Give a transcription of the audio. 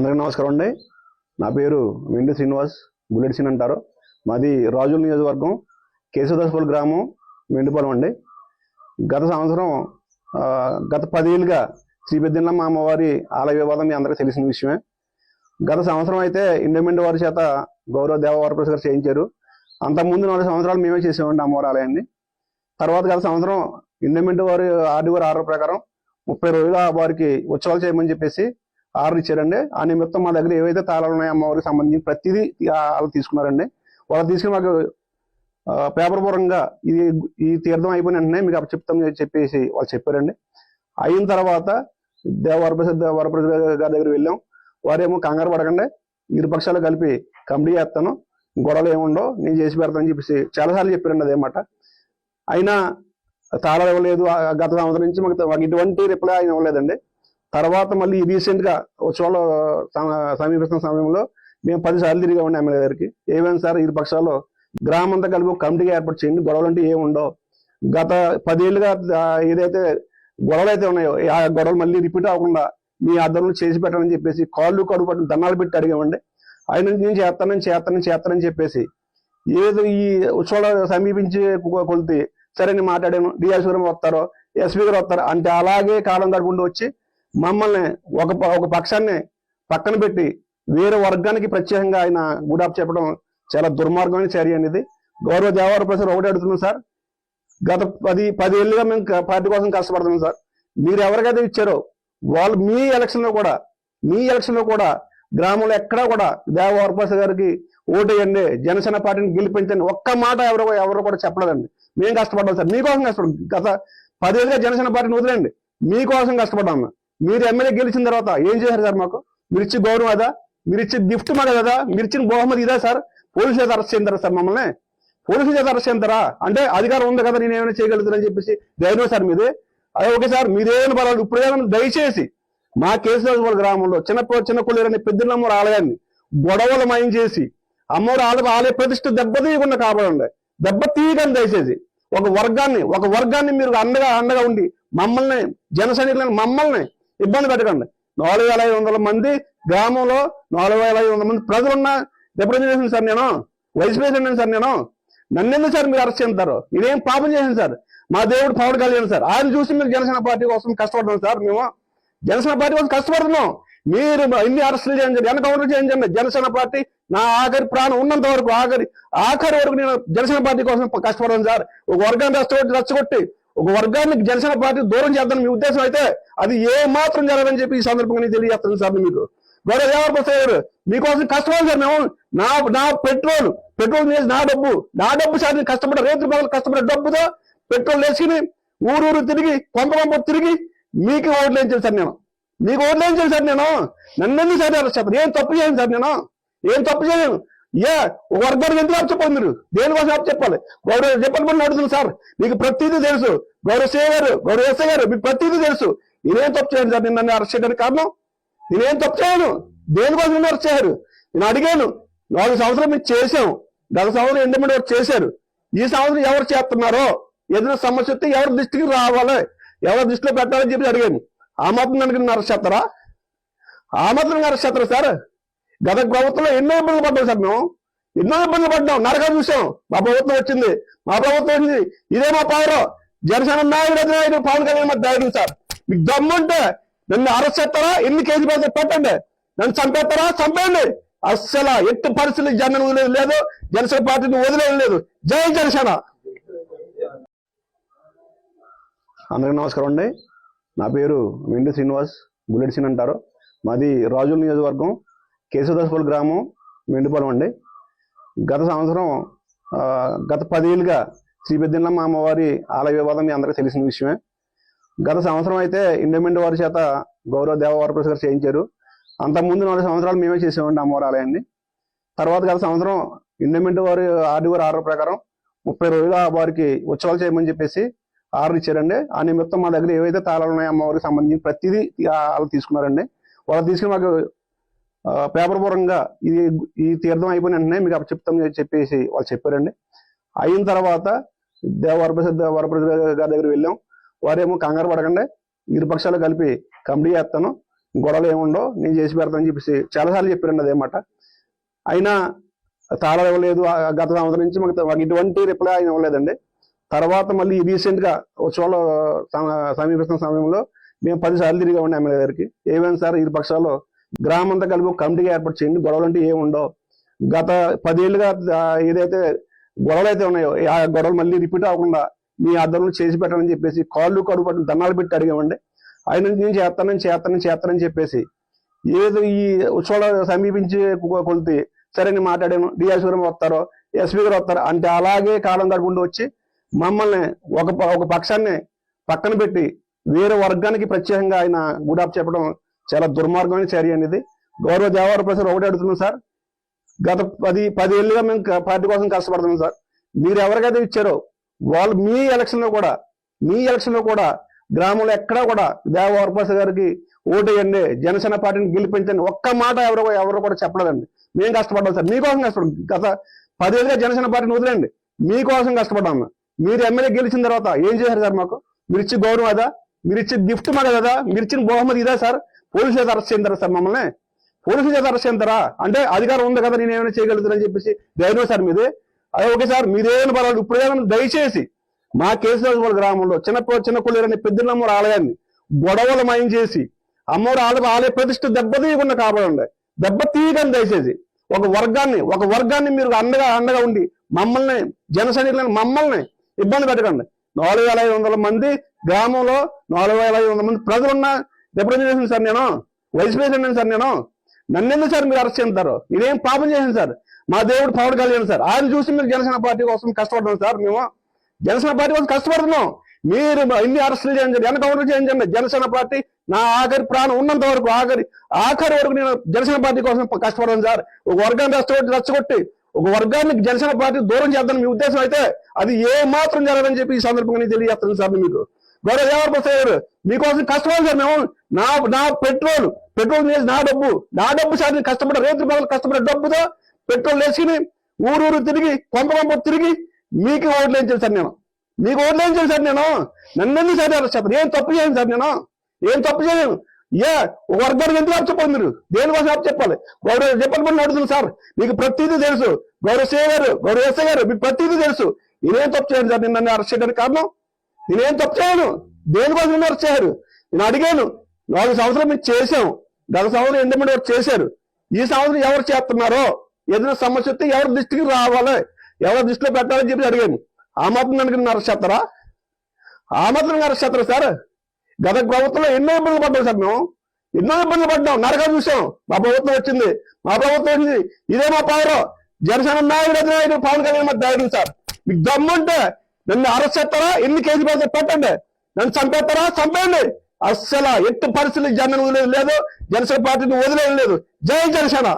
అందరికీ నమస్కారం అండి. నా పేరు వెండి శ్రీనివాస్, బుల్లెట్ సీన్ అంటారు. మాది రాజుల నియోజకవర్గం, కేశవదాసపల్లి గ్రామం, వెండిపాలెం అండి. గత సంవత్సరం గత 10 ఏళ్ళుగా శ్రీ పెద్దెల్లమ్మ అమ్మవారి ఆలయ వివాదం మీ అందరికీ తెలిసిన విషయమే. గత సంవత్సరం అయితే ఇండిపెండెంట్ వారి చేత గౌరవ దేవవరప్రసాద్ గారు చేయించారు. అంతకుముందు 4 సంవత్సరాలు మేమే చేసామండి అమ్మవారి ఆలయాన్ని. తర్వాత గత సంవత్సరం ఇండిపెండెంట్ వారి ఆర్డీ గారి ఆర్డర్ ప్రకారం 30 రోజులు వారికి ఉత్సవాలు చేయమని చెప్పేసి ఆర్డర్ ఇచ్చారండి. ఆ నిమిత్తం మా దగ్గర ఏవైతే తాళాలు ఉన్నాయో అమ్మవారికి సంబంధించి ప్రతిదీ వాళ్ళు తీసుకున్నారండి. వాళ్ళు తీసుకుని మాకు పేపర్ పూర్వంగా ఈ తీర్థం అయిపోయిన వెంటనే మీకు చెప్తాం చెప్పేసి వాళ్ళు చెప్పారండి. అయిన తర్వాత వరప్రసాద్ గారి దగ్గర వెళ్ళాం. వారేమో కంగారు పడకండి, ఇరుపక్షాలు కలిపి కమిటీ చేస్తాను, గొడవలు ఏముండో నేను చేసి పెడతానని చెప్పేసి చాలాసార్లు చెప్పారండి అదేమాట. అయినా తాళాలు ఇవ్వలేదు. గత సంవత్సరం నుంచి మాకు ఇటువంటి రిప్లై ఆయన ఇవ్వలేదండి. తర్వాత మళ్ళీ రీసెంట్ గా ఉత్సవాలు సమీపిస్తున్న సమయంలో మేము 10 సార్లు తిరిగామండి ఎమ్మెల్యే గారికి. ఏమైనా సార్ ఇరు పక్షాలు గ్రామంతా కలిపి ఒక కమిటీగా ఏర్పాటు చేయండి, గొడవలు అంటే ఏముండో, గత 10 ఏళ్ళుగా ఏదైతే గొడవలు అయితే ఉన్నాయో ఆ గొడవలు మళ్ళీ రిపీట్ అవ్వకుండా మీ ఆధ్వర్యంలో చేసి పెట్టాలని చెప్పేసి కాళ్ళు కడుపు పట్టు దండాలు పెట్టి అడిగామండి. ఆయన నేను చేస్తానని చెప్పేసి ఏదో ఈ ఉత్సవాలు సమీపించి కొలితే సరే నేను మాట్లాడాను, డిఎస్పీ గారు వస్తారో ఎస్పీ గారు వస్తారో అంటే అలాగే కాలం గడుపుకుంటూ వచ్చి మమ్మల్ని ఒక పక్షాన్ని పక్కన పెట్టి వేరే వర్గానికి ప్రత్యేకంగా ఆయన గుడాప్ చెప్పడం చాలా దుర్మార్గమైన చర్య అనేది. గౌరవ దేవవరప్రసాద్ ఒకటి అడుగుతున్నాం సార్, గత 10 ఏళ్ళుగా మేము పార్టీ కోసం కష్టపడుతున్నాం సార్. మీరు ఎవరికైతే ఇచ్చారో వాళ్ళు మీ ఎలక్షన్ లో కూడా గ్రామంలో ఎక్కడా కూడా దేవవరప్రసాద్ గారికి ఓటేయండి, జనసేన పార్టీని గెలిపించండి ఒక్క మాట ఎవరు కూడా చెప్పలేదండి. మేము కష్టపడ్డాం సార్, మీకోసం కష్టపడ్డాం. గత 10 ఏళ్ళుగా జనసేన పార్టీని వదిలేండి, మీకోసం కష్టపడ్డాం. మీరు ఎమ్మెల్యే గెలిచిన తర్వాత ఏం చేశారు సార్? మాకు మీరు ఇచ్చే గౌరవం అదా? మీరు ఇచ్చే గిఫ్ట్ మాకు కదా? మీరు ఇచ్చిన బహుమతి ఇదా సార్? పోలీసు చేత అరెస్ట్ చేస్తారా సార్? మమ్మల్ని పోలీసుల చేత అరెస్ట్ చేస్తారా? అంటే అధికారం ఉంది కదా, నేను ఏమైనా చేయగలుగుతానని చెప్పేసి ధైర్యం సార్ మీదే. అదే ఓకే సార్, మీరేమైనా పర్వాలేదు. ఇప్పుడు ఏమైనా దయచేసి మా కేశవదాసపల్లి గ్రామంలో చిన్న కొల్లేరని పెద్దెల్లమ్మ ఆలయాన్ని గొడవలు మయం చేసి అమ్మవారి ఆలయ ప్రతిష్ఠ దెబ్బతీయకుండా కాపాడండి. దెబ్బతీయకండి దయచేసి. ఒక వర్గాన్ని మీరు అండగా ఉండి మమ్మల్ని జన సైనికులను మమ్మల్ని ఇబ్బంది పెట్టకండి. 4500 మంది గ్రామంలో 4500 మంది ప్రజలున్న రిప్రజెంటేషన్ సార్, నేను వైస్ ప్రెసిడెంట్ సార్. నన్నెందుకు సార్ మీరు అరెస్ట్ చేస్తారు? నేనేం పాపం చేశాను సార్? మా దేవుడు పవన్ కళ్యాణ్ సార్, ఆయన చూసి మీరు జనసేన పార్టీ కోసం కష్టపడుతున్నాం సార్. మేము జనసేన పార్టీ కోసం కష్టపడుతున్నాం. మీరు ఇన్ని అరెస్టులు చేయించండి, ఎన్కౌంటర్ చేయించండి. జనసేన పార్టీ నా ఆఖరి ప్రాణం ఉన్నంత వరకు ఆఖరి వరకు నేను జనసేన పార్టీ కోసం కష్టపడను సార్. ఒక వర్గాన్ని రెచ్చగొట్టి ఒక వర్గాన్ని జనసేన పార్టీ దూరం చేద్దాం మీ ఉద్దేశం అయితే అది ఏ మాత్రం జరగదని చెప్పి ఈ సందర్భంగా నేను తెలియజేస్తాను సార్. మీకు గౌరవ దేవవరప్రసాద్ గారు మీకోసం కష్టపడాలి సార్. మేము నా పెట్రోల్ నా డబ్బు సార్, నేను కష్టపడే రైతు ప్రజలు కష్టపడే డబ్బుతో పెట్రోల్ వేసుకుని ఊరు తిరిగి కొంప తిరిగి మీకు ఓట్లు వేయించాను సార్. మీకు ఓట్లు వేయించాను సార్. నన్నెందుకు సార్ అరెస్ట్ చేస్తాను? ఏం తప్పు చేయను సార్, ఏం తప్పు చేయను. ఒక వర్గానికి ఎందుకు చెప్పాలి? మీరు దేనికోసం చెప్పాలి? గౌరవ డిపార్ట్మెంట్ అడుగుతుంది సార్, మీకు ప్రతిదీ తెలుసు. గౌరవ ఎస్ఐ గారు మీకు ప్రతిదీ తెలుసు. నేనేం తప్పు చేయను సార్. నన్ను అరెస్ట్ చేయడానికి కారణం నేనేం తప్పు చేయను. దేనికోసం నన్ను అరెస్ట్ చేశారు? నేను అడిగాను. 4 సంవత్సరాలు మీకు చేశాం. గత సంవత్సరం ఎండమెంట్ వర్క్ చేశారు. ఈ సంవత్సరం ఎవరు చేస్తున్నారో ఏదైనా సమస్య వస్తే ఎవరి దృష్టికి రావాలి, ఎవరి దృష్టిలో పెట్టాలని చెప్పి అడిగాను. ఆ మాత్రం నన్ను అరెస్ట్ చేస్తారా? ఆ మాత్రం అరెస్ట్ చేస్తారా సార్? గత ప్రభుత్వంలో ఎన్నో ఇబ్బందులు పడ్డాం సార్. మేము ఎన్నో ఇబ్బందులు పడ్డాం, నరకం చూసాం. మా ప్రభుత్వం వచ్చింది. ఇదే మా పవర్. జనసేన నాయకుడు పవన్ కళ్యాణ్ మా నాయకుడు సార్. మీకు దమ్ముంటే నన్ను అరెస్ట్ చేస్తారా? ఎన్ని కేసులు పెట్టండి. నన్ను చంపేస్తారా? చంపేయండి. అస్సలు ఎట్టి పరిస్థితులు జనం వదిలేదు లేదు, జనసేన పార్టీని వదిలేదు లేదు. జై జనసేన. అందరికీ నమస్కారం అండి. నా పేరు వెండి శ్రీనివాస్, బుల్లెట్ సీన్ అంటారు. మాది రాజుల నియోజకవర్గం, కేశవదాసపల్లి గ్రామం, వెండిపాలెం అండి. గత సంవత్సరం గత 10 ఏళ్ళుగా శ్రీ పెద్దెల్లమ్మ అమ్మవారి ఆలయ వివాదం మీ అందరికీ తెలిసిన విషయమే. గత సంవత్సరం అయితే ఇండిపెండెంట్ వారి చేత గౌరవ దేవవరప్రసాద్ గారు చేయించారు. అంతకుముందు 4 సంవత్సరాలు మేమే చేసామండి అమ్మవారి ఆలయాన్ని. తర్వాత గత సంవత్సరం ఇండిపెండెంట్ వారి ఆర్డీ గారి ఆర్డర్ ప్రకారం 30 రోజులు వారికి ఉత్సవాలు చేయమని చెప్పేసి ఆర్డర్ ఇచ్చారండి. ఆ నిమిత్తం మా దగ్గర ఏవైతే తాళాలు ఉన్నాయో అమ్మవారికి సంబంధించి ప్రతిదీ వాళ్ళు తీసుకున్నారండి. వాళ్ళు తీసుకుని మాకు పేపర్ పూర్వంగా ఈ తీర్థం అయిపోయిన వెంటనే మీకు చెప్తాం చెప్పేసి వాళ్ళు చెప్పారండి. అయిన తర్వాత వరప్రసాద్ గారి దగ్గర వెళ్ళాం. వారేమో కంగారు పడకండి, ఇరుపక్షాలు కలిపి కమిటీ చేస్తాను, గొడవలు ఏముండో నేను చేసి పెడతానని చెప్పేసి చాలాసార్లు చెప్పారండి అదేమాట. అయినా తాళాలు ఇవ్వలేదు. గత సంవత్సరం నుంచి మాకు ఇటువంటి రిప్లై ఆయన ఇవ్వలేదండి. తర్వాత మళ్ళీ రీసెంట్గా ఉత్సవాలు సమీపిస్తున్న సమయంలో మేము 10 సార్లు తిరిగామండి ఎమ్మెల్యే గారికి. ఏమైంది సార్, ఇరు పక్షాలు గ్రామం అంతా కలిపి కమిటీగా ఏర్పాటు చేయండి, గొడవలు అంటే ఏముండవు. గత 10 ఏళ్ళుగా ఏదైతే గొడవలు అయితే ఉన్నాయో ఆ గొడవలు మళ్ళీ రిపీట్ అవ్వకుండా మీ ఆధ్వర్యంలో చేసి పెట్టాలని చెప్పేసి కాళ్ళు కడుపు పట్టు దండాలు పెట్టి అడిగామండి. ఆయన నేను చేస్తానని చెప్పేసి ఏదో ఈ ఉత్సవాలు సమీపించి కొలితే సరే నేను మాట్లాడాను, డిఎస్పీ గారు వస్తారో ఎస్పీ గారు వస్తారో అంటే అలాగే కాలం గడుపుకుంటూ వచ్చి మమ్మల్ని ఒక పక్షాన్ని పక్కన పెట్టి వేరే వర్గానికి ప్రత్యేకంగా ఆయన గుడాప్ చెప్పడం చాలా దుర్మార్గమైన చర్య అనేది. గౌరవ దేవర ప్రసాద్ ఒకటే అడుగుతున్నాం సార్, గత 10 ఏళ్ళుగా మేము పార్టీ కోసం కష్టపడుతున్నాం సార్. మీరు ఎవరికైతే ఇచ్చారో వాళ్ళు మీ ఎలక్షన్ లో కూడా గ్రామంలో ఎక్కడా కూడా దేవర ప్రసాద్ గారికి ఓటేయండి, జనసేన పార్టీని గెలిపించండి ఒక్క మాట ఎవరు కూడా చెప్పలేదండి. మేము కష్టపడ్డాం సార్, మీకోసం కష్టపడ్డాం. గత 10 ఏళ్ళుగా జనసేన పార్టీని వదిలేండి, మీకోసం కష్టపడ్డాం. మీరు ఎమ్మెల్యే గెలిచిన తర్వాత ఏం చేశారు సార్? మాకు మీరు ఇచ్చే గౌరవం అదా? మీరు ఇచ్చే గిఫ్ట్ మాకు కదా? మీరు ఇచ్చిన బహుమతి ఇదా సార్? పోలీసు చేత అరెస్ట్ చేస్తారా సార్? మమ్మల్ని పోలీసు చేత అరెస్ట్ చేస్తారా? అంటే అధికారం ఉంది కదా, నేను ఏమైనా చేయగలుగుతానని చెప్పేసి ధైర్యం సార్ మీది. అదే ఓకే సార్, మీరేమైనా పర్వాలేదు. ఇప్పుడు ఏమైనా దయచేసి మా కేసుదాసుపల్లి గ్రామంలో చిన్న కొల్లేరని పెద్దలమ్మవారి ఆలయాన్ని గొడవలు మయం చేసి అమ్మవారి ఆలయ ప్రతిష్ఠ దెబ్బతీయకుండా కాపాడండి. దెబ్బతీయకండి దయచేసి. ఒక వర్గాన్ని మీరు అండగా ఉండి మమ్మల్ని జన సైనికులను మమ్మల్ని ఇబ్బంది పెట్టకండి. 4500 మంది గ్రామంలో 4500 మంది ప్రజలున్న రిప్రజెంటేషన్ సార్, నేను వైస్ ప్రెసిడెంట్ సార్. నన్నెందుకు సార్ మీరు అరెస్ట్ చేస్తారు? నేనేం పాపం చేశాను సార్? మా దేవుడు పవన్ కళ్యాణ్ సార్, ఆయన చూసి మీరు జనసేన పార్టీ కోసం కష్టపడుతున్నాం సార్. మేము జనసేన పార్టీ కోసం కష్టపడుతున్నాం. మీరు ఇన్ని అరెస్టులు చేయించండి, ఎన్కౌంటర్ చేయించండి. జనసేన పార్టీ నా ఆఖరి ప్రాణం ఉన్నంత వరకు ఆఖరి వరకు నేను జనసేన పార్టీ కోసం కష్టపడను సార్. ఒక వర్గాన్ని రెచ్చగొట్టి ఒక వర్గాన్ని జనసేన పార్టీ దూరం చేద్దాం మీ ఉద్దేశం అయితే అది ఏ మాత్రం జరగదని చెప్పి ఈ సందర్భంగా నేను తెలియజేస్తాను సార్. మీకు గౌరవ దేవర ప్రసాద్ గారు మీకోసం కష్టపడాలి సార్. మేము నా పెట్రోల్ చేసి నా డబ్బు సార్, నేను కష్టపడే రైతుల ప్రజలు కష్టపడే డబ్బుతో పెట్రోల్ వేసుకుని ఊరు తిరిగి కొంప తిరిగి మీకు ఓట్లు వేయించాను సార్. మీకు ఓట్లు వేయించాను సార్. నన్నెందుకు సార్ అరెస్ట్ చేస్తాను? ఏం తప్పు చేయను సార్, ఏం తప్పు చేయను. ఒక వర్గానికి ఎందుకు అప్పు చెప్పాలి? మీరు దేనికోసం అప్పు చెప్పాలి? గౌరవ డిపార్ట్మెంట్ అడుగుతుంది సార్, మీకు ప్రతిదీ తెలుసు. గౌరవ సిఐ గారు, గౌరవ ఎస్ఐ గారు, మీకు ప్రతిదీ తెలుసు. నేనేం తప్పు చేయను సార్. నేను నన్ను అరెస్ట్ చేయడానికి కారణం నేనేం తప్పు చేయను. దేనికోసం నన్ను అరెస్ట్ చేశారు? నేను అడిగాను. 4 సంవత్సరాలు మీకు చేశాం. గత సంవత్సరం ఎండమెంట్ వర్క్ చేశారు. ఈ సంవత్సరం ఎవరు చేస్తున్నారో ఏదైనా సమస్య వస్తే ఎవరి దృష్టికి రావాలి, ఎవరి దృష్టిలో పెట్టాలని చెప్పి అడిగాను. ఆ మాత్రం నన్ను అరెస్ట్ చేస్తారా? ఆ మాత్రం అరెస్ట్ చేస్తారా సార్? గత ప్రభుత్వంలో ఎన్నో ఇబ్బందులు పడ్డాం సార్. మేము ఎన్నో ఇబ్బందులు పడ్డాం, నరకం చూసాం. మా ప్రభుత్వం వచ్చింది. ఇదే మా పవర్. జనసేన నాయకుడు పవన్ కళ్యాణ్ మా ధైర్యం సార్. మీకు దమ్ముంటే నన్ను అరెస్ట్ చేస్తారా? ఎన్ని కేసులు పెట్టండి. నన్ను చంపేస్తారా? చంపేయండి. అస్సలు ఎట్టి పరిస్థితులు జనసేన వదిలేదు లేదు, జనసేన పార్టీని వదిలేదు లేదు. జై జనసేన.